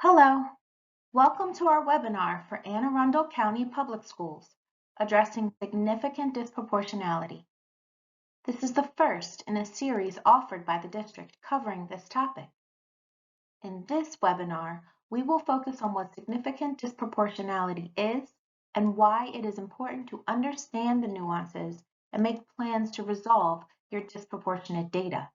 Hello, welcome to our webinar for Anne Arundel County Public Schools, addressing significant disproportionality. This is the first in a series offered by the district covering this topic. In this webinar, we will focus on what significant disproportionality is and why it is important to understand the nuances and make plans to resolve your disproportionate data.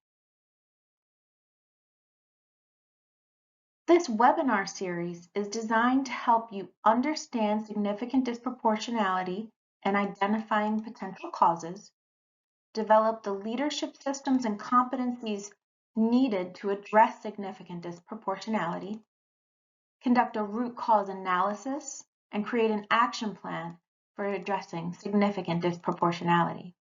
This webinar series is designed to help you understand significant disproportionality and identifying potential causes, develop the leadership systems and competencies needed to address significant disproportionality, conduct a root cause analysis, and create an action plan for addressing significant disproportionality.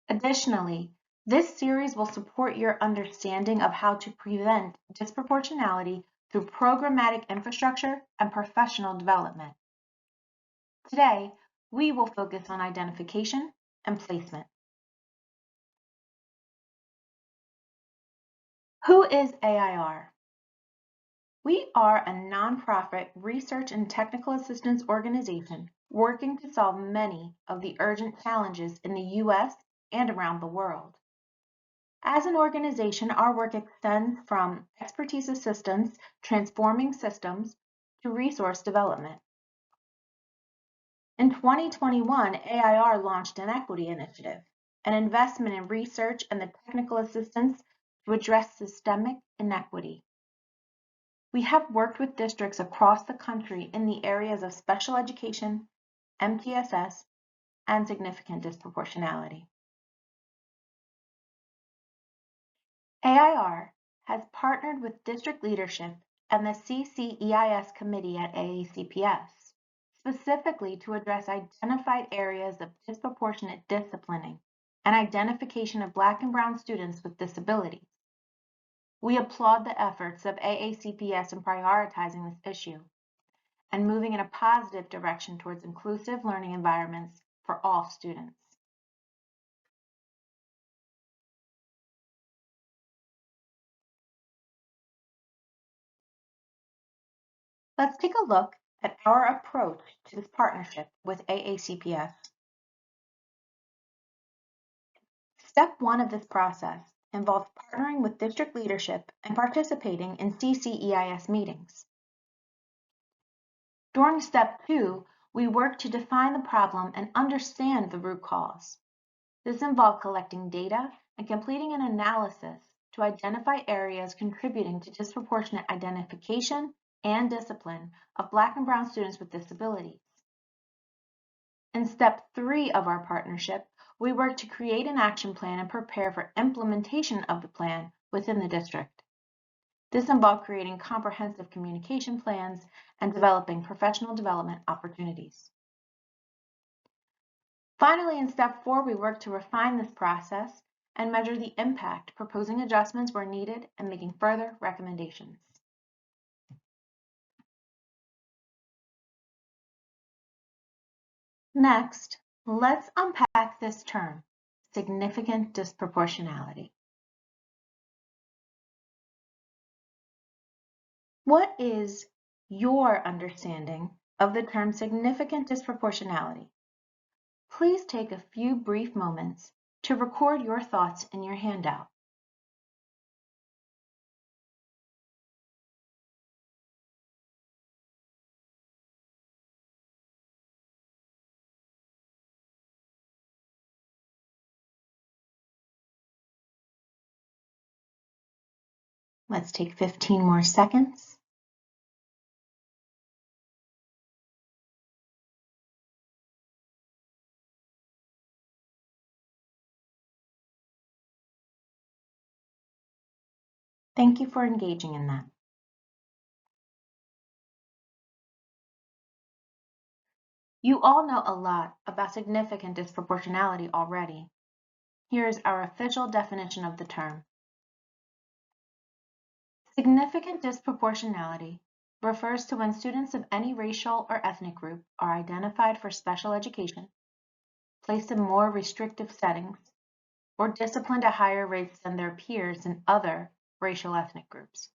Additionally, this series will support your understanding of how to prevent disproportionality through programmatic infrastructure and professional development. Today, we will focus on identification and placement. Who is AIR? We are a nonprofit research and technical assistance organization working to solve many of the urgent challenges in the U.S. and around the world. As an organization, our work extends from expertise assistance, transforming systems, to resource development. In 2021, AIR launched an equity initiative, an investment in research and the technical assistance to address systemic inequity. We have worked with districts across the country in the areas of special education, MTSS, and significant disproportionality. AIR has partnered with district leadership and the CCEIS committee at AACPS, specifically to address identified areas of disproportionate disciplining and identification of Black and Brown students with disabilities. We applaud the efforts of AACPS in prioritizing this issue and moving in a positive direction towards inclusive learning environments for all students. Let's take a look at our approach to this partnership with AACPS. Step 1 of this process involves partnering with district leadership and participating in CCEIS meetings. During Step 2, we work to define the problem and understand the root cause. This involved collecting data and completing an analysis to identify areas contributing to disproportionate identification and discipline of Black and Brown students with disabilities. In Step 3 of our partnership, we work to create an action plan and prepare for implementation of the plan within the district. This involved creating comprehensive communication plans and developing professional development opportunities. Finally, in Step 4, we work to refine this process and measure the impact, proposing adjustments where needed and making further recommendations. Next, let's unpack this term, significant disproportionality. What is your understanding of the term significant disproportionality? Please take a few brief moments to record your thoughts in your handout. Let's take 15 more seconds. Thank you for engaging in that. You all know a lot about significant disproportionality already. Here's our official definition of the term. Significant disproportionality refers to when students of any racial or ethnic group are identified for special education, placed in more restrictive settings, or disciplined at higher rates than their peers in other racial ethnic groups.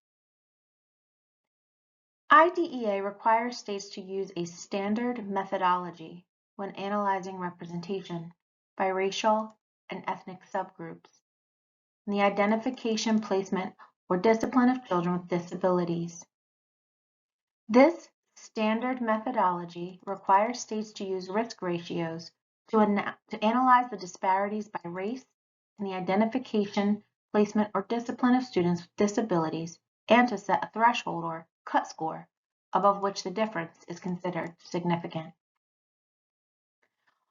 IDEA requires states to use a standard methodology when analyzing representation by racial and ethnic subgroups and the identification, placement, or discipline of children with disabilities. This standard methodology requires states to use risk ratios to analyze the disparities by race in the identification, placement, or discipline of students with disabilities and to set a threshold or cut score above which the difference is considered significant.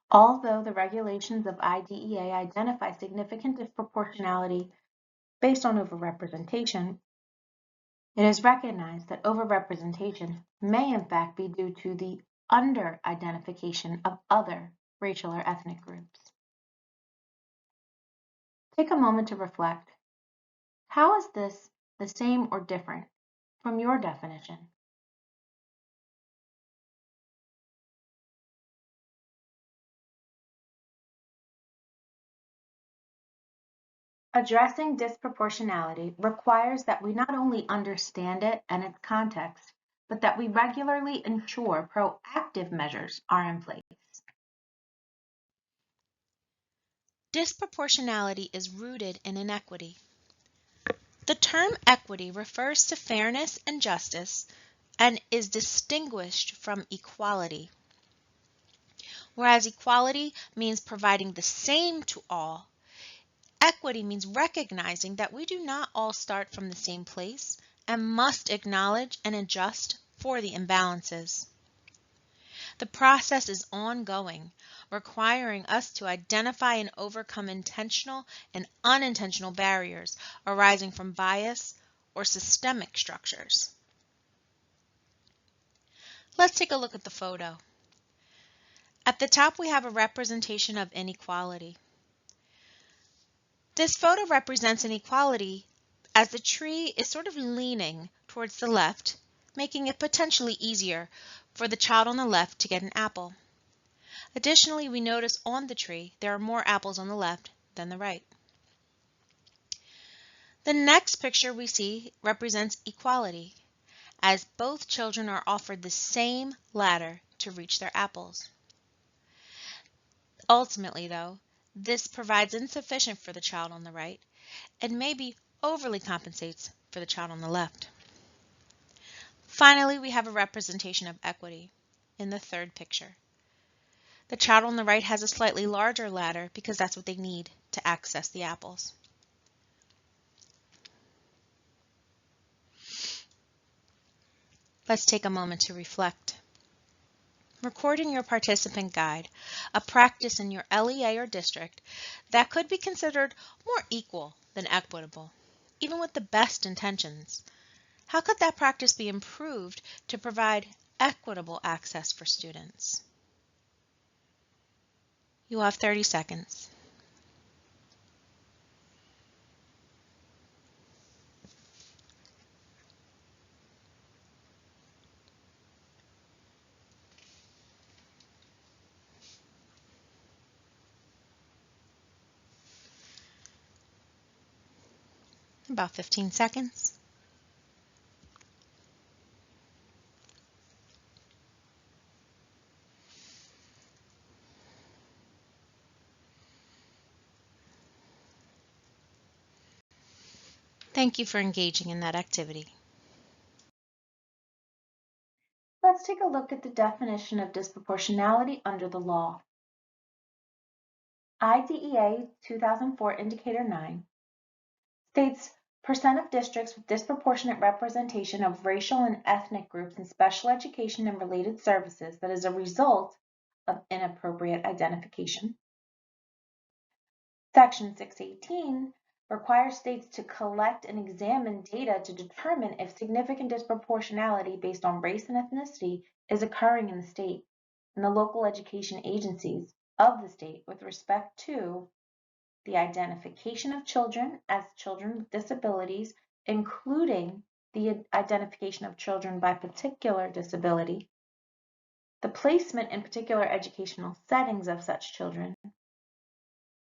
Although the regulations of IDEA identify significant disproportionality based on overrepresentation, it is recognized that overrepresentation may in fact be due to the under-identification of other racial or ethnic groups. Take a moment to reflect. How is this the same or different from your definition? Addressing disproportionality requires that we not only understand it and its context, but that we regularly ensure proactive measures are in place. Disproportionality is rooted in inequity. The term equity refers to fairness and justice and is distinguished from equality. Whereas equality means providing the same to all, equity means recognizing that we do not all start from the same place and must acknowledge and adjust for the imbalances. The process is ongoing, requiring us to identify and overcome intentional and unintentional barriers arising from bias or systemic structures. Let's take a look at the photo. At the top, we have a representation of inequality. This photo represents inequality as the tree is sort of leaning towards the left, making it potentially easier for the child on the left to get an apple. Additionally, we notice on the tree there are more apples on the left than the right. The next picture we see represents equality, as both children are offered the same ladder to reach their apples. Ultimately, though, this provides insufficient for the child on the right and maybe overly compensates for the child on the left. Finally, we have a representation of equity in the third picture. The child on the right has a slightly larger ladder because that's what they need to access the apples. Let's take a moment to reflect. Recording your participant guide, a practice in your LEA or district that could be considered more equal than equitable, even with the best intentions. How could that practice be improved to provide equitable access for students? You have 30 seconds. About 15 seconds. Thank you for engaging in that activity. Let's take a look at the definition of disproportionality under the law. IDEA 2004 Indicator 9 states percent of districts with disproportionate representation of racial and ethnic groups in special education and related services that is a result of inappropriate identification. Section 618 requires states to collect and examine data to determine if significant disproportionality based on race and ethnicity is occurring in the state and the local education agencies of the state with respect to the identification of children as children with disabilities, including the identification of children by particular disability, the placement in particular educational settings of such children,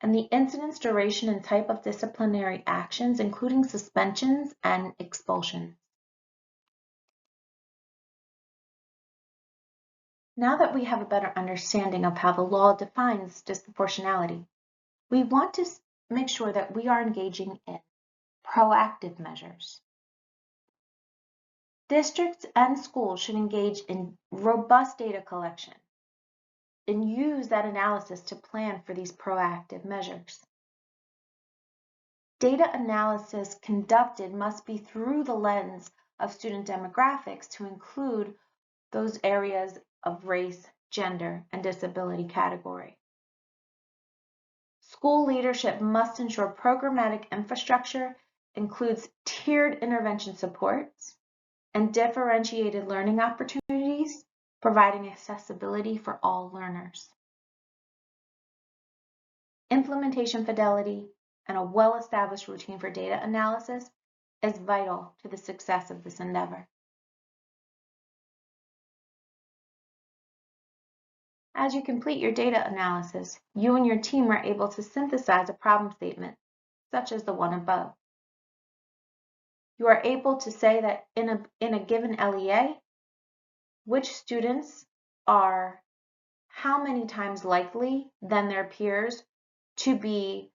and the incidence, duration, and type of disciplinary actions, including suspensions and expulsions. Now that we have a better understanding of how the law defines disproportionality, we want to make sure that we are engaging in proactive measures. Districts and schools should engage in robust data collection and use that analysis to plan for these proactive measures. Data analysis conducted must be through the lens of student demographics to include those areas of race, gender, and disability category. School leadership must ensure programmatic infrastructure includes tiered intervention supports and differentiated learning opportunities, providing accessibility for all learners. Implementation fidelity and a well-established routine for data analysis is vital to the success of this endeavor. As you complete your data analysis, you and your team are able to synthesize a problem statement, such as the one above. You are able to say that in a given LEA, which students are how many times likely than their peers to be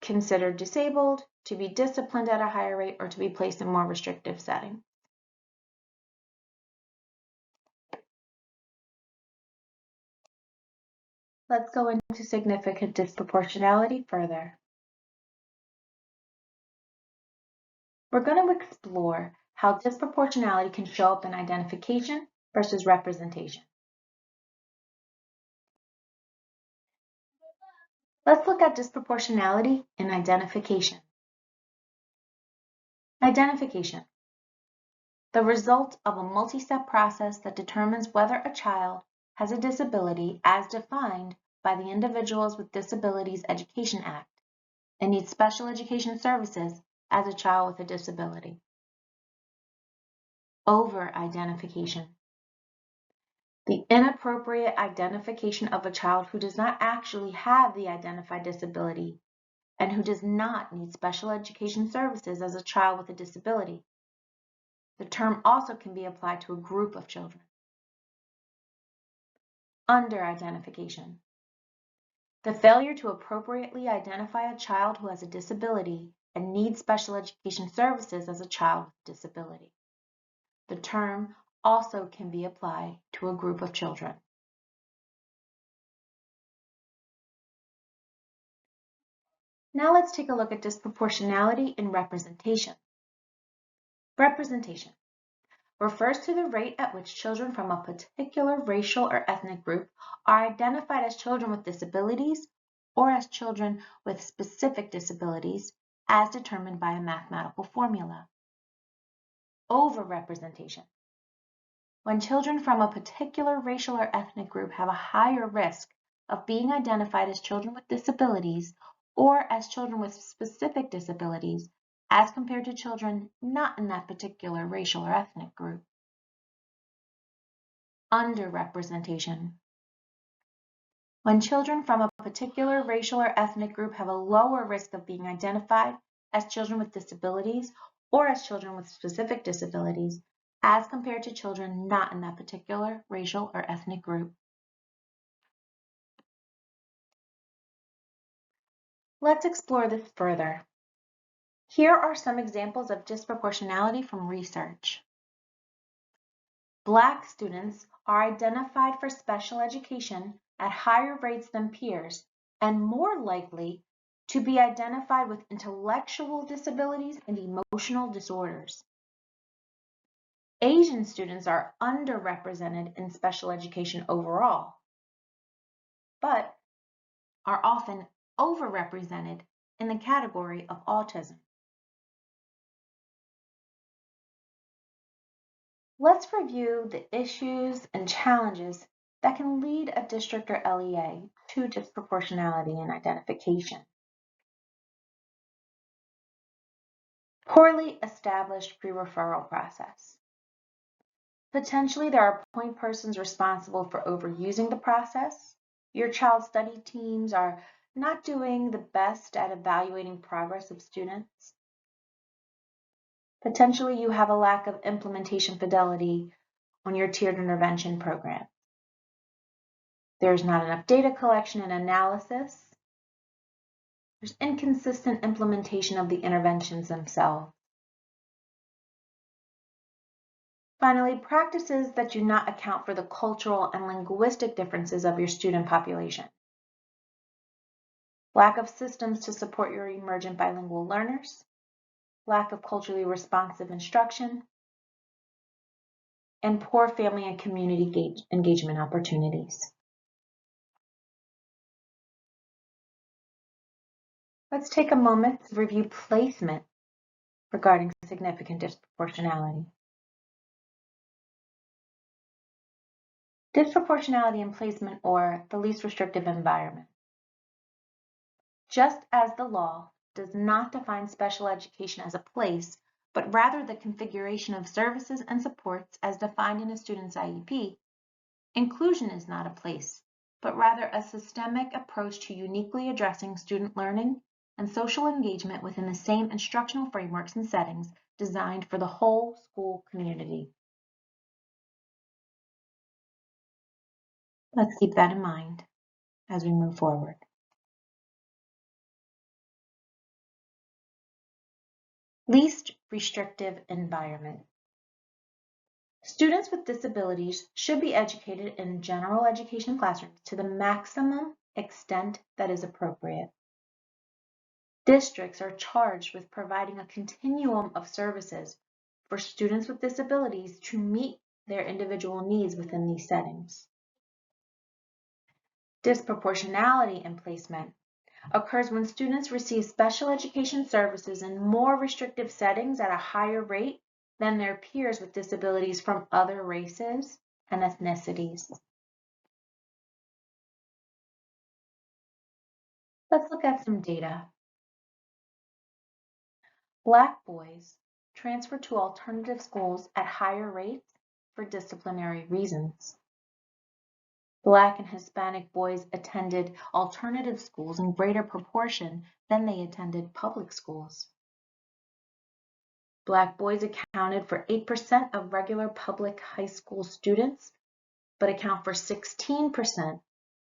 considered disabled, to be disciplined at a higher rate, or to be placed in more restrictive settings. Let's go into significant disproportionality further. We're going to explore how disproportionality can show up in identification versus representation. Let's look at disproportionality in identification. Identification, the result of a multi-step process that determines whether a child has a disability as defined by the Individuals with Disabilities Education Act and needs special education services as a child with a disability. Over-identification, the inappropriate identification of a child who does not actually have the identified disability and who does not need special education services as a child with a disability. The term also can be applied to a group of children. Under-identification, the failure to appropriately identify a child who has a disability and needs special education services as a child with a disability. The term also can be applied to a group of children. Now let's take a look at disproportionality in representation. Representation refers to the rate at which children from a particular racial or ethnic group are identified as children with disabilities or as children with specific disabilities as determined by a mathematical formula. Overrepresentation, when children from a particular racial or ethnic group have a higher risk of being identified as children with disabilities or as children with specific disabilities as compared to children not in that particular racial or ethnic group. Underrepresentation, when children from a particular racial or ethnic group have a lower risk of being identified as children with disabilities or as children with specific disabilities as compared to children not in that particular racial or ethnic group. Let's explore this further. Here are some examples of disproportionality from research. Black students are identified for special education at higher rates than peers and more likely to be identified with intellectual disabilities and emotional disorders. Asian students are underrepresented in special education overall, but are often overrepresented in the category of autism. Let's review the issues and challenges that can lead a district or LEA to disproportionality in identification. Poorly established pre-referral process. Potentially, there are point persons responsible for overusing the process. Your child's study teams are not doing the best at evaluating progress of students. Potentially, you have a lack of implementation fidelity on your tiered intervention program. There's not enough data collection and analysis. There's inconsistent implementation of the interventions themselves. Finally, practices that do not account for the cultural and linguistic differences of your student population. Lack of systems to support your emergent bilingual learners. Lack of culturally responsive instruction. And poor family and community engagement opportunities. Let's take a moment to review placement regarding significant disproportionality. Disproportionality in placement, or the least restrictive environment. Just as the law does not define special education as a place, but rather the configuration of services and supports as defined in a student's IEP, inclusion is not a place, but rather a systemic approach to uniquely addressing student learning and social engagement within the same instructional frameworks and settings designed for the whole school community. Let's keep that in mind as we move forward. Least restrictive environment. Students with disabilities should be educated in general education classrooms to the maximum extent that is appropriate. Districts are charged with providing a continuum of services for students with disabilities to meet their individual needs within these settings. Disproportionality in placement occurs when students receive special education services in more restrictive settings at a higher rate than their peers with disabilities from other races and ethnicities. Let's look at some data. Black boys transfer to alternative schools at higher rates for disciplinary reasons. Black and Hispanic boys attended alternative schools in greater proportion than they attended public schools. Black boys accounted for 8% of regular public high school students, but account for 16%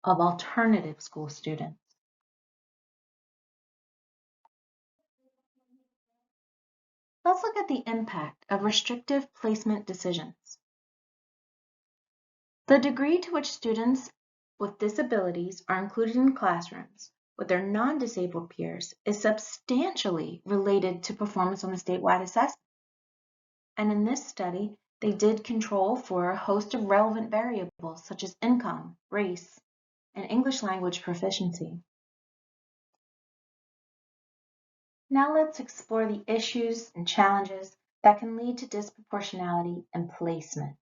of alternative school students. Let's look at the impact of restrictive placement decisions. The degree to which students with disabilities are included in classrooms with their non-disabled peers is substantially related to performance on the statewide assessment. And in this study, they did control for a host of relevant variables such as income, race, and English language proficiency. Now let's explore the issues and challenges that can lead to disproportionality in placement.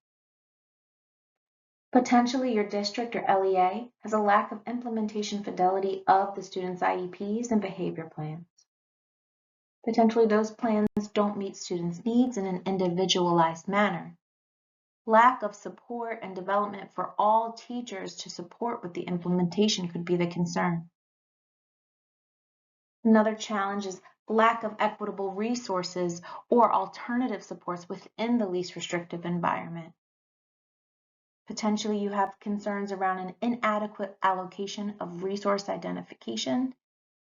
Potentially, your district or LEA has a lack of implementation fidelity of the student's IEPs and behavior plans. Potentially, those plans don't meet students' needs in an individualized manner. Lack of support and development for all teachers to support with the implementation could be the concern. Another challenge is lack of equitable resources or alternative supports within the least restrictive environment. Potentially, you have concerns around an inadequate allocation of resource identification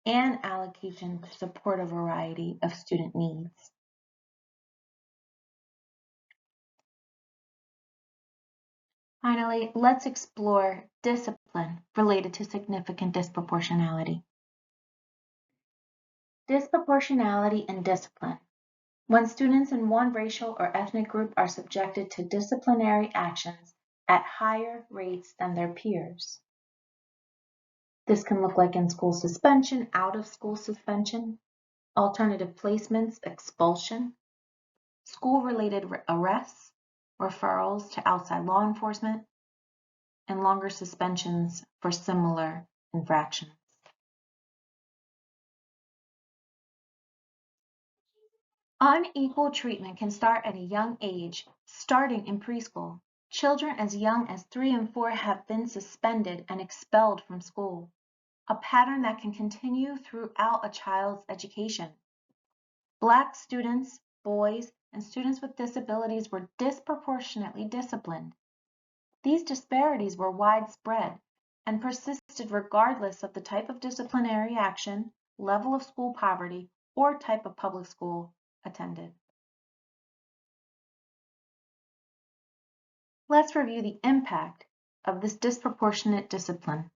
and allocation to support a variety of student needs. Finally, let's explore discipline related to significant disproportionality. Disproportionality in discipline. When students in one racial or ethnic group are subjected to disciplinary actions at higher rates than their peers. This can look like in-school suspension, out-of-school suspension, alternative placements, expulsion, school-related arrests, referrals to outside law enforcement, and longer suspensions for similar infractions. Unequal treatment can start at a young age, starting in preschool. Children as young as 3 and 4 have been suspended and expelled from school, a pattern that can continue throughout a child's education. Black students, boys, and students with disabilities were disproportionately disciplined. These disparities were widespread, and persisted regardless of the type of disciplinary action, level of school poverty, or type of public school attended. Let's review the impact of this disproportionate discipline.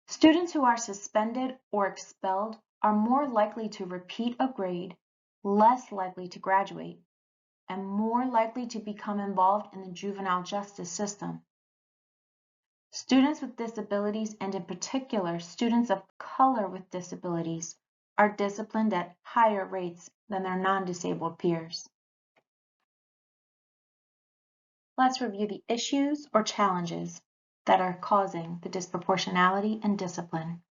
Students who are suspended or expelled are more likely to repeat a grade, less likely to graduate, and more likely to become involved in the juvenile justice system. Students with disabilities, and in particular students of color with disabilities, are disciplined at higher rates than their non-disabled peers. Let's review the issues or challenges that are causing the disproportionality in discipline.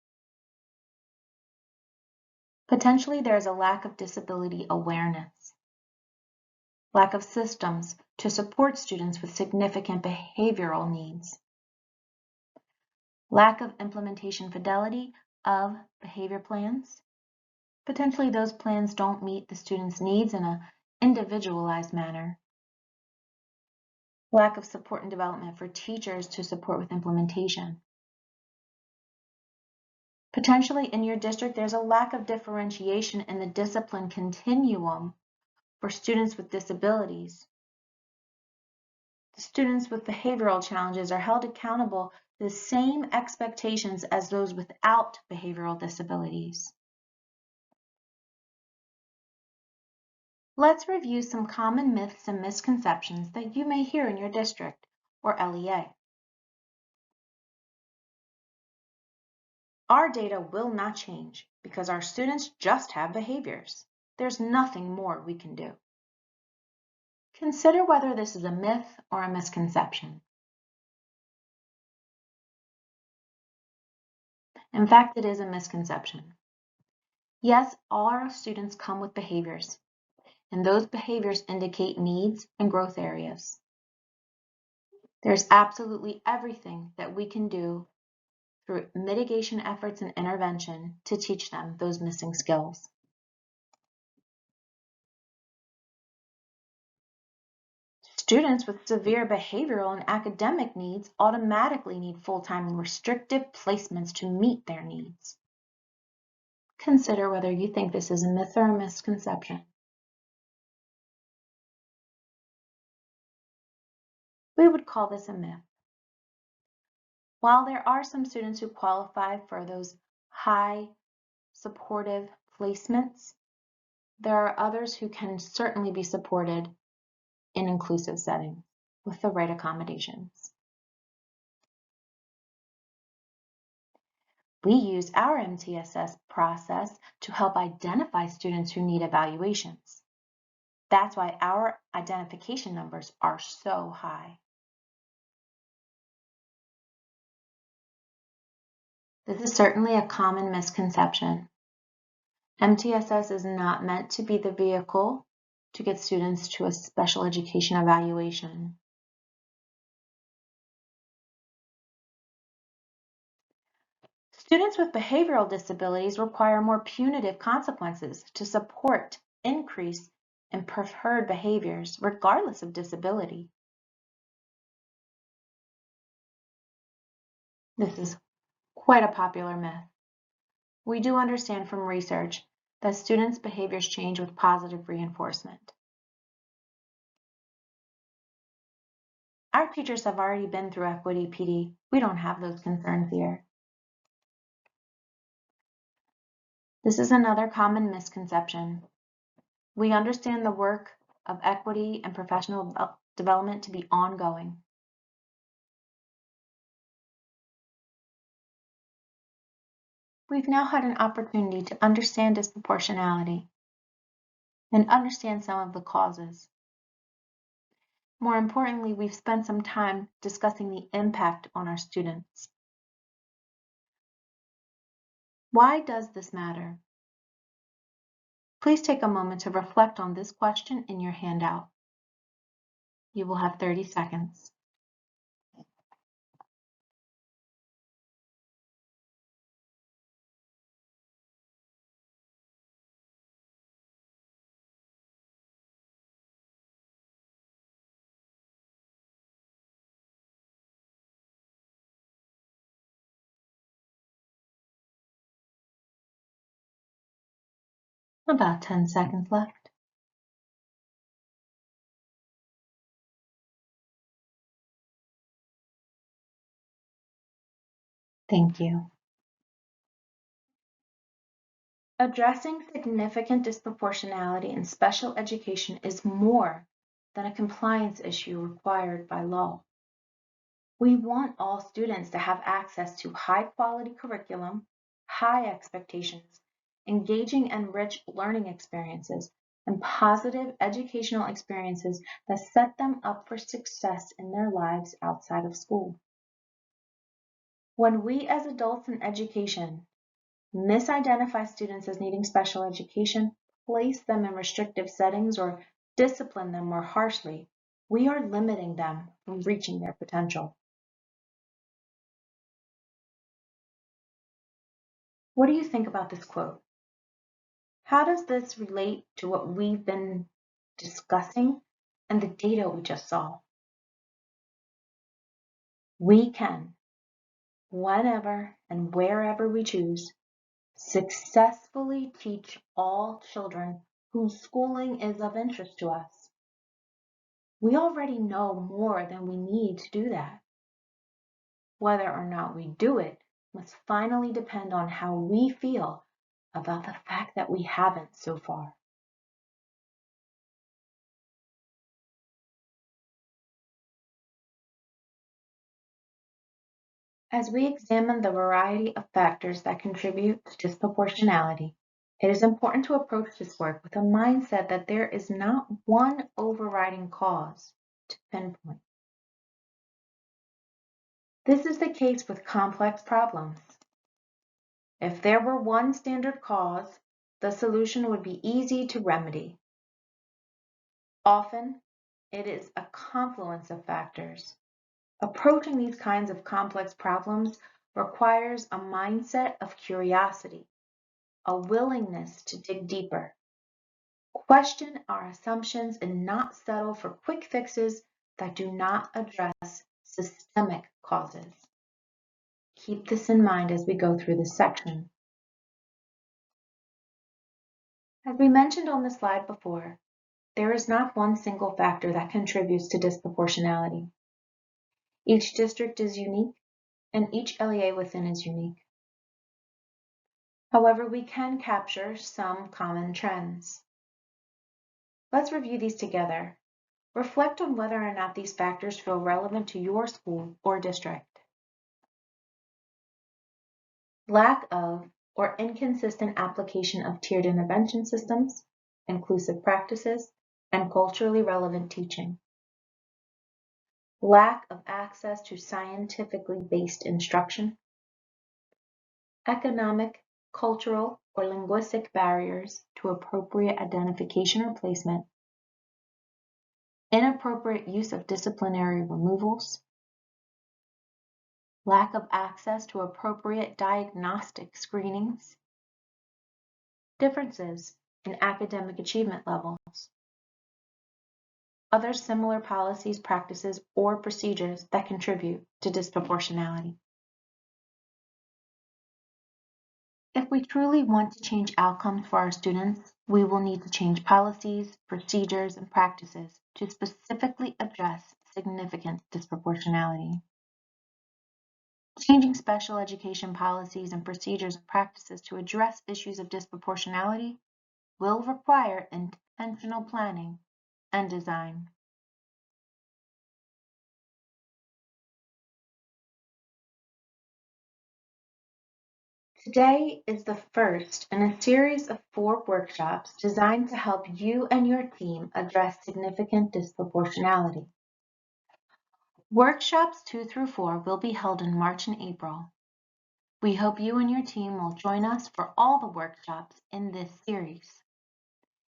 Potentially, there is a lack of disability awareness, lack of systems to support students with significant behavioral needs, lack of implementation fidelity of behavior plans. Potentially, those plans don't meet the student's needs in an individualized manner. Lack of support and development for teachers to support with implementation. Potentially, in your district, there's a lack of differentiation in the discipline continuum for students with disabilities. The students with behavioral challenges are held accountable to the same expectations as those without behavioral disabilities. Let's review some common myths and misconceptions that you may hear in your district or LEA. Our data will not change because our students just have behaviors. There's nothing more we can do. Consider whether this is a myth or a misconception. In fact, it is a misconception. Yes, all our students come with behaviors, and those behaviors indicate needs and growth areas. There's absolutely everything that we can do through mitigation efforts and intervention to teach them those missing skills. Students with severe behavioral and academic needs automatically need full-time and restrictive placements to meet their needs. Consider whether you think this is a myth or a misconception. We would call this a myth. While there are some students who qualify for those high supportive placements, there are others who can certainly be supported in inclusive settings with the right accommodations. We use our MTSS process to help identify students who need evaluations. That's why our identification numbers are so high. This is certainly a common misconception. MTSS is not meant to be the vehicle to get students to a special education evaluation. Students with behavioral disabilities require more punitive consequences to support increase in preferred behaviors, regardless of disability. This is quite a popular myth. We do understand from research that students' behaviors change with positive reinforcement. Our teachers have already been through Equity PD. We don't have those concerns here. This is another common misconception. We understand the work of equity and professional development to be ongoing. We've now had an opportunity to understand disproportionality and understand some of the causes. More importantly, we've spent some time discussing the impact on our students. Why does this matter? Please take a moment to reflect on this question in your handout. You will have 30 seconds. About 10 seconds left. Thank you. Addressing significant disproportionality in special education is more than a compliance issue required by law. We want all students to have access to high-quality curriculum, high expectations, engaging and rich learning experiences, and positive educational experiences that set them up for success in their lives outside of school. When we as adults in education misidentify students as needing special education, place them in restrictive settings, or discipline them more harshly, we are limiting them from reaching their potential. What do you think about this quote? How does this relate to what we've been discussing and the data we just saw? We can, whenever and wherever we choose, successfully teach all children whose schooling is of interest to us. We already know more than we need to do that. Whether or not we do it must finally depend on how we feel about the fact that we haven't so far. As we examine the variety of factors that contribute to disproportionality, it is important to approach this work with a mindset that there is not one overriding cause to pinpoint. This is the case with complex problems. If there were one standard cause, the solution would be easy to remedy. Often, it is a confluence of factors. Approaching these kinds of complex problems requires a mindset of curiosity, a willingness to dig deeper, question our assumptions, and not settle for quick fixes that do not address systemic causes. Keep this in mind as we go through this section. As we mentioned on the slide before, there is not one single factor that contributes to disproportionality. Each district is unique, and each LEA within is unique. However, we can capture some common trends. Let's review these together. Reflect on whether or not these factors feel relevant to your school or district. Lack of or inconsistent application of tiered intervention systems, inclusive practices, and culturally relevant teaching. Lack of access to scientifically based instruction. Economic, cultural, or linguistic barriers to appropriate identification or placement. Inappropriate use of disciplinary removals. Lack of access to appropriate diagnostic screenings. Differences in academic achievement levels. Other similar policies, practices, or procedures that contribute to disproportionality. If we truly want to change outcomes for our students, we will need to change policies, procedures, and practices to specifically address significant disproportionality. Changing special education policies and procedures and practices to address issues of disproportionality will require intentional planning and design. Today is the first in a series of 4 workshops designed to help you and your team address significant disproportionality. Workshops 2 through 4 will be held in March and April. We hope you and your team will join us for all the workshops in this series.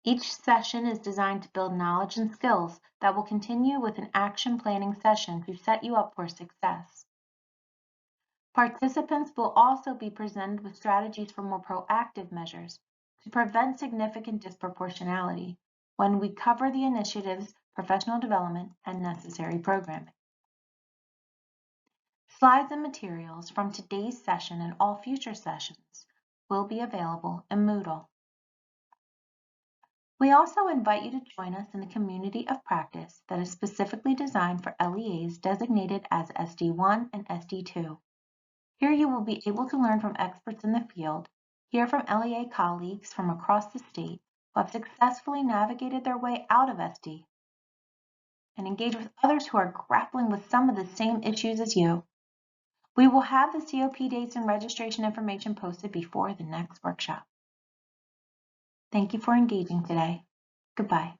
Each session is designed to build knowledge and skills that will continue with an action planning session to set you up for success. Participants will also be presented with strategies for more proactive measures to prevent significant disproportionality when we cover the initiatives, professional development, and necessary programming. Slides and materials from today's session and all future sessions will be available in Moodle. We also invite you to join us in the community of practice that is specifically designed for LEAs designated as SD1 and SD2. Here you will be able to learn from experts in the field, hear from LEA colleagues from across the state who have successfully navigated their way out of SD, and engage with others who are grappling with some of the same issues as you. We will have the COP dates and registration information posted before the next workshop. Thank you for engaging today. Goodbye.